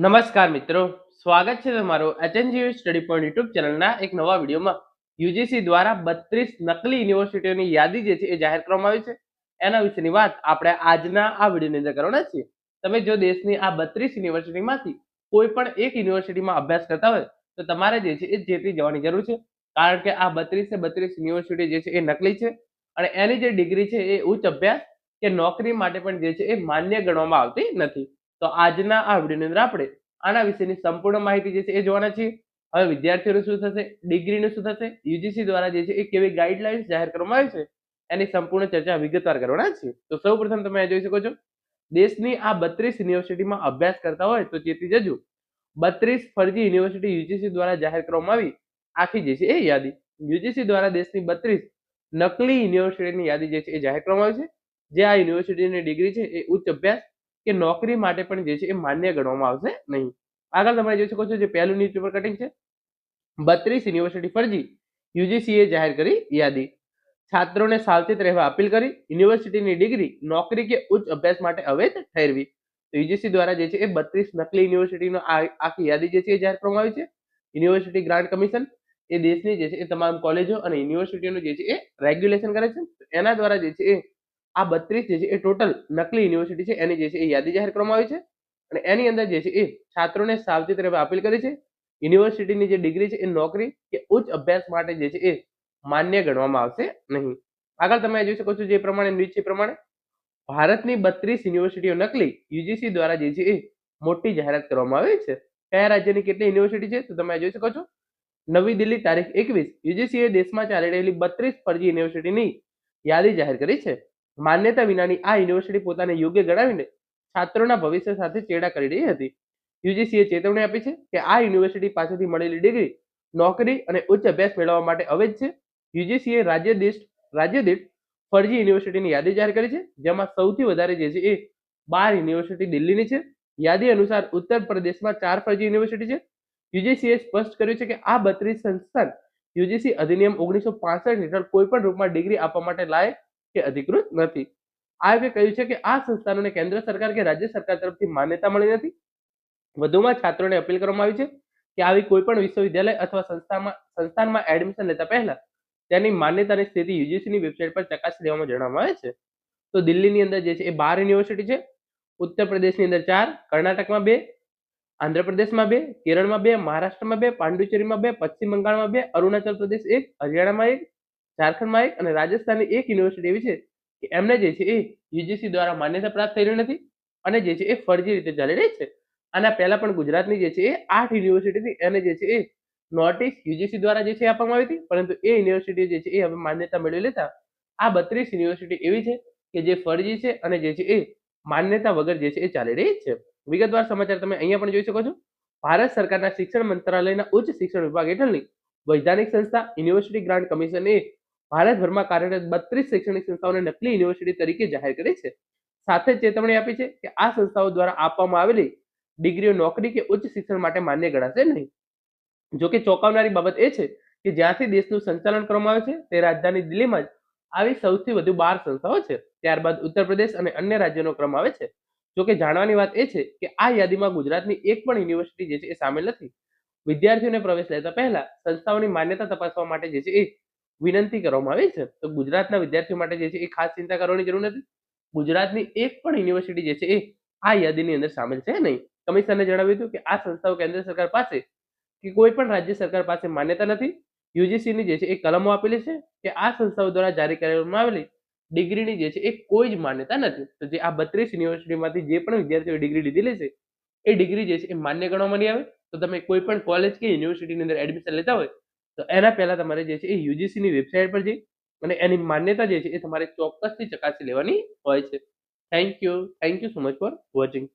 નમસ્કાર મિત્રો, સ્વાગત છે તમારું એચએનજીયુ સ્ટડી પોઈન્ટ યુટ્યુબ ચેનલના એક નવા વિડીયોમાં. યુજીસી દ્વારા 32 નકલી યુનિવર્સિટીઓની યાદી જે છે એ જાહેર કરવામાં આવી છે. એના વિશેની વાત આપણે આજના આ વિડીયોની અંદર કરવાના છીએ. તમે જો દેશની આ 32 યુનિવર્સિટીમાંથી કોઈ પણ એક યુનિવર્સિટીમાં અભ્યાસ કરતા હોય તો તમારે જે છે એ જેટી જવાની જરૂર છે, કારણ કે આ 32 યુનિવર્સિટી જે છે એ નકલી છે અને એની જે ડિગ્રી છે એ ઉચ્ચ અભ્યાસ કે નોકરી માટે પણ જે છે એ માન્ય ગણવામાં આવતી નથી. તો આજના આ વિડીયોની અંદર આપણે આના વિશેની સંપૂર્ણ માહિતી જે છે એ જોવાના છીએ. હવે વિદ્યાર્થીઓનું શું થશે, ડિગ્રીનું શું થશે, યુજીસી દ્વારા જે છે એ કેવી ગાઈડલાઇન્સ જાહેર કરવામાં આવી છે, એની સંપૂર્ણ ચર્ચા વિગતવાર કરવાના છીએ. તો સૌપ્રથમ તમે આ જોઈ શકો છો, દેશની આ 32 યુનિવર્સિટીમાં અભ્યાસ કરતા હોય તો ચેતી જજો, 32 ફરજી યુનિવર્સિટી યુજીસી દ્વારા જાહેર કરવામાં આવી આખી જે છે એ યાદી. યુજીસી દ્વારા દેશની 32 નકલી યુનિવર્સિટીની યાદી જે છે એ જાહેર કરવામાં આવી છે, જે આ યુનિવર્સિટીની ડિગ્રી છે એ ઉચ્ચ અભ્યાસ કે નોકરી માટે પણ જે છે એ માન્ય ગણવામાં આવશે નહીં. આગળ તમે જોઈ શકો છો, જે પહેલું ન્યૂઝપેપર કટિંગ છે, 32 યુનિવર્સિટી ફરજી યુજીસીએ જાહેર કરી યાદી. છાત્રોને સાવચેત રહેવા અપીલ કરી, યુનિવર્સિટીની ડિગ્રી નોકરી કે ઉચ્ચ અભ્યાસ માટે અવૈધ ઠેરવી. તો યુજીસી દ્વારા જે છે એ 32 નકલી યુનિવર્સિટીનો આખી યાદી જે છે એ જાહેર કરવામાં આવી છે. યુનિવર્સિટી ગ્રાન્ટ કમિશન એ દેશની જે છે એ તમામ કોલેજો અને યુનિવર્સિટીઓનું જે છે એ રેગ્યુલેશન કરે છે. એના દ્વારા જે છે એ આ 32 જે છે એ ટોટલ નકલી યુનિવર્સિટી છે એની જે છે એ યાદી જાહેર કરવામાં આવી છે અને એની અંદર જે છે એ છાત્રોને સાવચેત રહેવા અપીલ કરી છે. યુનિવર્સિટીની જે ડિગ્રી છે એ નોકરી કે ઉચ્ચ અભ્યાસ માટે જે છે એ માન્ય ગણવામાં આવશે નહીં. આગળ તમે જોઈ શકો છો, જે પ્રમાણે ન્યૂઝ છે પ્રમાણે ભારતની 32 યુનિવર્સિટીઓ નકલી, યુજીસી દ્વારા જે છે એ મોટી જાહેરાત કરવામાં આવી છે. કયા રાજ્યની કેટલી યુનિવર્સિટી છે તો તમે જોઈ શકો છો, નવી દિલ્હી તારીખ 21, યુજીસીએ દેશમાં ચાલી રહેલી 32 ફરજી યુનિવર્સિટીની યાદી જાહેર કરી છે. માન્યતા વિનાની આ યુનિવર્સિટી પોતાને યોગ્ય ગણાવીને છાત્રોના ભવિષ્ય સાથે ચેડા કરી રહી હતી. યુજીસીએ ચેતવણી આપી છે કે આ યુનિવર્સિટી પાસેથી મળેલી ડિગ્રી નોકરી અને ઉચ્ચ અભ્યાસ મેળવવા માટે અવૈધ છે. યુજીસીએ રાજ્ય દીઠ ફરજી યુનિવર્સિટીની યાદી જાહેર કરી છે, જેમાં સૌથી વધારે જે છે એ 12 યુનિવર્સિટી દિલ્હીની છે. યાદી અનુસાર ઉત્તર પ્રદેશમાં 4 ફરજી યુનિવર્સિટી છે. યુજીસીએ સ્પષ્ટ કર્યું છે કે આ 32 સંસ્થાન યુજીસી અધિનિયમ 1965 હેઠળ કોઈ પણ રૂપમાં ડિગ્રી આપવા માટે લાયક કે અધિકૃત નથી. આયોગે કહ્યું છે કે આ સંસ્થાનોને કેન્દ્ર સરકાર કે રાજ્ય સરકાર તરફથી માન્યતા મળી નથી. વધુમાં છાત્રોને અપીલ કરવામાં આવી છે કે આવી કોઈ પણ વિશ્વવિદ્યાલય અથવા સંસ્થાનમાં એડમિશન લેતા પહેલા તેની માન્યતાની સ્થિતિ યુજીસીની વેબસાઇટ પર ચકાસી લેવામાં જણાવવામાં આવે છે. તો દિલ્હીની અંદર જે છે એ 12 યુનિવર્સિટી છે, ઉત્તર પ્રદેશની અંદર 4, કર્ણાટકમાં 2, આંધ્રપ્રદેશમાં 2, કેરળમાં 2, મહારાષ્ટ્રમાં 2, પાંડુચેરીમાં 2, પશ્ચિમ બંગાળમાં 2, અરુણાચલ પ્રદેશ 1, હરિયાણામાં 1, ઝારખંડમાં 1 અને રાજસ્થાનની 1 યુનિવર્સિટી એવી છે કે એમને જે છે એ યુજીસી દ્વારા માન્યતા પ્રાપ્ત થઈ રહી નથી અને જે છે એ ફરજી રીતે ચાલી રહી છે. આના પહેલા પણ ગુજરાતની જે છે એ 8 યુનિવર્સિટીથી એને જે છે એ નોટિસ યુજીસી દ્વારા જે છે આપવામાં આવી હતી, પરંતુ એ યુનિવર્સિટી જે છે એ હવે માન્યતા મેળવી લેતા આ 32 યુનિવર્સિટી એવી છે કે જે ફરજી છે અને જે છે એ માન્યતા વગર જે છે એ ચાલી રહી છે. વિગતવાર સમાચાર તમે અહીંયા પણ જોઈ શકો છો. ભારત સરકારના શિક્ષણ મંત્રાલયના ઉચ્ચ શિક્ષણ વિભાગ હેઠળની વૈધાનિક સંસ્થા યુનિવર્સિટી ગ્રાન્ટ કમિશન એ ભારતભરમાં કાર્યરત 32 શૈક્ષણિક સંસ્થાઓને નકલી યુનિવર્સિટી તરીકે જાહેર કરી છે. સાથે જ ચેતવણી આપી છે કે આ સંસ્થાઓ દ્વારા આપવામાં આવેલી ડિગ્રીઓ નોકરી કે ઉચ્ચ શિક્ષણ માટે માન્ય ગણાશે નહીં. જોકે ચોંકાવનારી બાબત એ છે કે જ્યાંથી દેશનું સંચાલન કરવામાં આવે છે તે રાજધાની દિલ્હીમાં જ આવી સૌથી વધુ 12 સંસ્થાઓ છે. ત્યારબાદ ઉત્તર પ્રદેશ અને અન્ય રાજ્યોનો ક્રમ આવે છે. જોકે જાણવાની વાત એ છે કે આ યાદીમાં ગુજરાતની એક પણ યુનિવર્સિટી જે છે એ સામેલ નથી. વિદ્યાર્થીઓને પ્રવેશ લેતા પહેલા સંસ્થાઓની માન્યતા તપાસવા માટે જે છે એ વિનંતી કરવામાં આવી છે. તો ગુજરાતના વિદ્યાર્થીઓ માટે જે છે એ ખાસ ચિંતા કરવાની જરૂર નથી. ગુજરાતની એક પણ યુનિવર્સિટી જે છે એ આ યાદીની અંદર સામેલ છે નહીં. કમિશનરે જણાવ્યું હતું કે આ સંસ્થાઓ કેન્દ્ર સરકાર પાસે કે કોઈ પણ રાજ્ય સરકાર પાસે માન્યતા નથી. યુજીસીની જે છે એ કલમો આપેલી છે કે આ સંસ્થાઓ દ્વારા જારી કરવામાં આવેલી ડિગ્રીની જે છે એ કોઈ જ માન્યતા નથી. તો જે આ 32 યુનિવર્સિટીમાંથી જે પણ વિદ્યાર્થીઓએ ડિગ્રી લીધેલી છે એ ડિગ્રી જે છે એ માન્ય ગણવામાં નહીં આવે. તો તમે કોઈ પણ કોલેજ કે યુનિવર્સિટીની અંદર એડમિશન લેતા હોય તો એના પહેલા તમારે જે છે એ યુજીસીની વેબસાઇટ પર જઈ અને એની માન્યતા જે છે એ તમારે ચોક્કસથી ચકાસી લેવાની હોય છે. Thank you so much for watching.